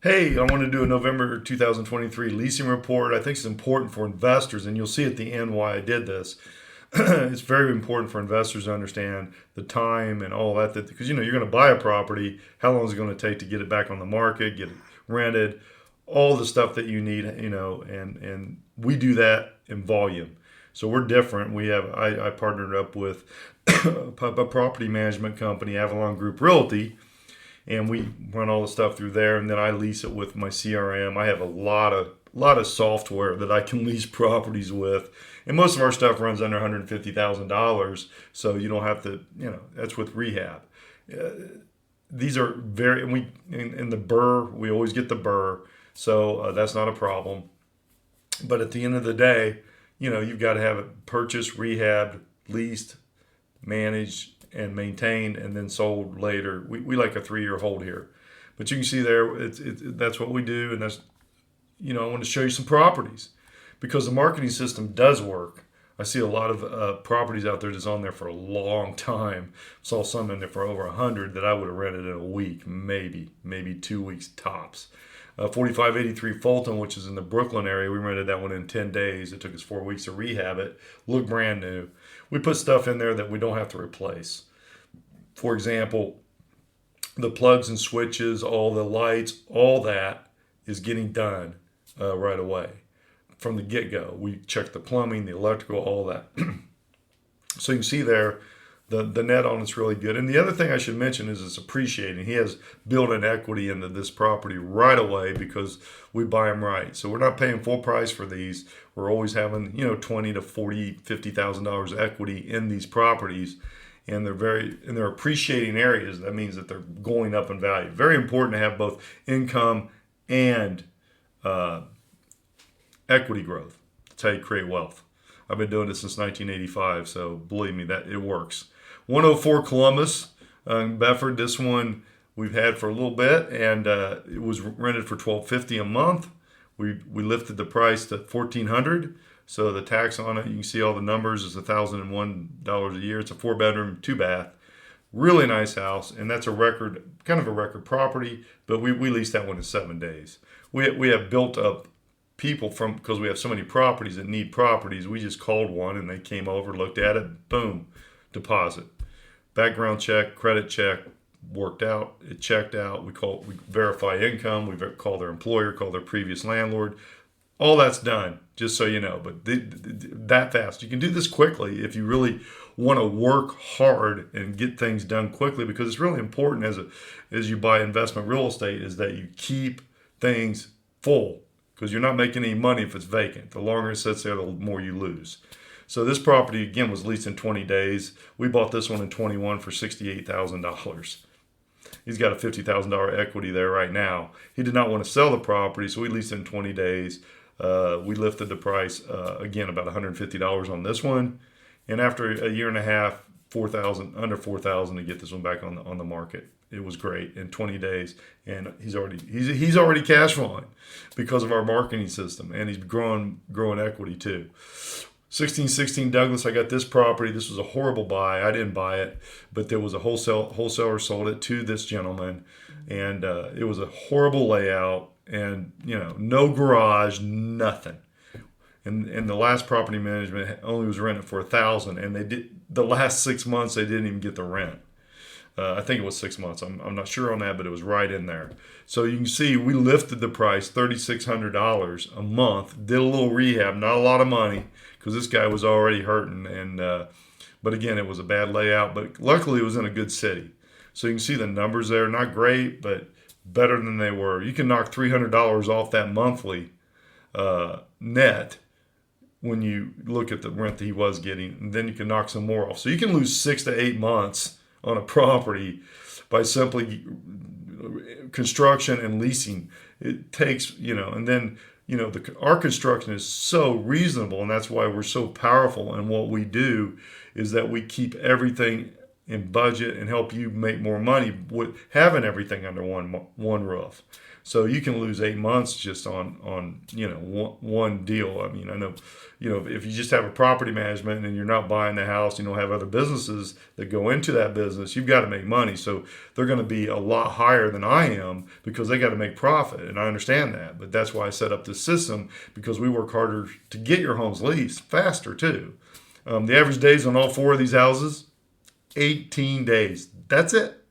Hey, I want to do a November 2023 leasing report. I think it's important for investors, and you'll see at the end why I did this. It's very important for investors to understand the time and all that, because you're going to buy a property. How long is it going to take to get it back on the market, get it rented, all the stuff that you need, and we do that in volume. So we're different. I partnered up with a property management company, Avalon Group Realty, and we run all the stuff through there, and then I lease it with my CRM. I have a lot of software that I can lease properties with, and most of our stuff runs under $150,000, so you don't have to, that's with rehab. These are very, and in the burr, we always get the burr, so that's not a problem. But at the end of the day, you've got to have it purchased, rehabbed, leased, managed, and maintained, and then sold later. We like a 3-year hold here, but you can see there, that's what we do, and that's, I want to show you some properties because the marketing system does work. I see a lot of properties out there that's on there for a long time. Saw some in there for over 100 that I would have rented in a week, maybe 2 weeks tops. 4583 Fulton, which is in the Brooklyn area, we rented that one in 10 days. It took us 4 weeks to rehab it. Looked brand new. We put stuff in there that we don't have to replace. For example, the plugs and switches, all the lights, all that is getting done right away from the get-go. We check the plumbing, the electrical, all that. So you can see there, the net on it's really good. And the other thing I should mention is it's appreciating. He has built an equity into this property right away because we buy them right. So we're not paying full price for these. We're always having, 20 to 40, $50,000 equity in these properties. And they're appreciating areas. That means that they're going up in value. Very important to have both income and equity growth. That's how you create wealth. I've been doing this since 1985, so believe me, that it works. 104 Columbus in Bedford. This one we've had for a little bit, and it was rented for $1,250 a month. We lifted the price to $1,400. So the tax on it, you can see all the numbers, is $1,001 a year. It's a 4-bedroom, 2-bath. Really nice house, and that's kind of a record property, but we leased that one in 7 days. We have built up people because we have so many properties that need properties. We just called one, and they came over, looked at it, boom, deposit. Background check, credit check, worked out. It checked out. We verify income. We call their employer, call their previous landlord. All that's done, just so you know. But that fast. You can do this quickly if you really want to work hard and get things done quickly, because it's really important as you buy investment real estate is that you keep things full, because you're not making any money if it's vacant. The longer it sits there, the more you lose. So this property, again, was leased in 20 days. We bought this one in 21 for $68,000. He's got a $50,000 equity there right now. He did not want to sell the property, so we leased it in 20 days. We lifted the price, again, about $150 on this one. And after a year and a half, under $4,000 to get this one back on the market. It was great in 20 days, and he's already cash flowing because of our marketing system, and he's growing equity too. 1616 Douglas, I got this property. This was a horrible buy. I didn't buy it, but there was a wholesaler sold it to this gentleman, and it was a horrible layout, and no garage, nothing. And the last property management only was rented for $1,000, and the last 6 months they didn't even get the rent. I think it was 6 months. I'm not sure on that, but it was right in there. So you can see we lifted the price $3,600 a month. Did a little rehab, not a lot of money, because this guy was already hurting. And but again, it was a bad layout. But luckily, it was in a good city. So you can see the numbers there. Not great, but better than they were. You can knock $300 off that monthly net when you look at the rent that he was getting, and then you can knock some more off. So you can lose 6 to 8 months on a property by simply construction and leasing. It takes, and then, our construction is so reasonable, and that's why we're so powerful. And what we do is that we keep everything and budget and help you make more money with having everything under one roof. So you can lose 8 months just on one deal. I mean, I know, if you just have a property management and you're not buying the house, you don't have other businesses that go into that business, you've got to make money. So they're going to be a lot higher than I am because they got to make profit, and I understand that. But that's why I set up this system, because we work harder to get your homes leased faster too. The average days on all four of these houses, 18 days. That's it.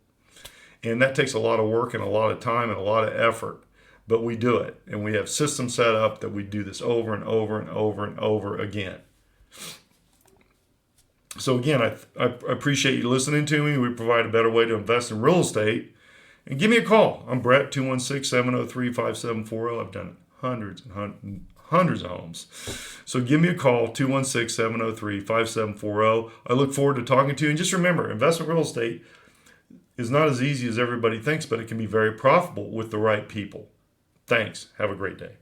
And that takes a lot of work and a lot of time and a lot of effort. But we do it. And we have systems set up that we do this over and over and over and over again. So again, I appreciate you listening to me. We provide a better way to invest in real estate. And give me a call. I'm Brett, 216-703-5740. I've done hundreds and hundreds of homes. So give me a call, 216-703-5740. I look forward to talking to you. And just remember, investment real estate is not as easy as everybody thinks, but it can be very profitable with the right people. Thanks. Have a great day.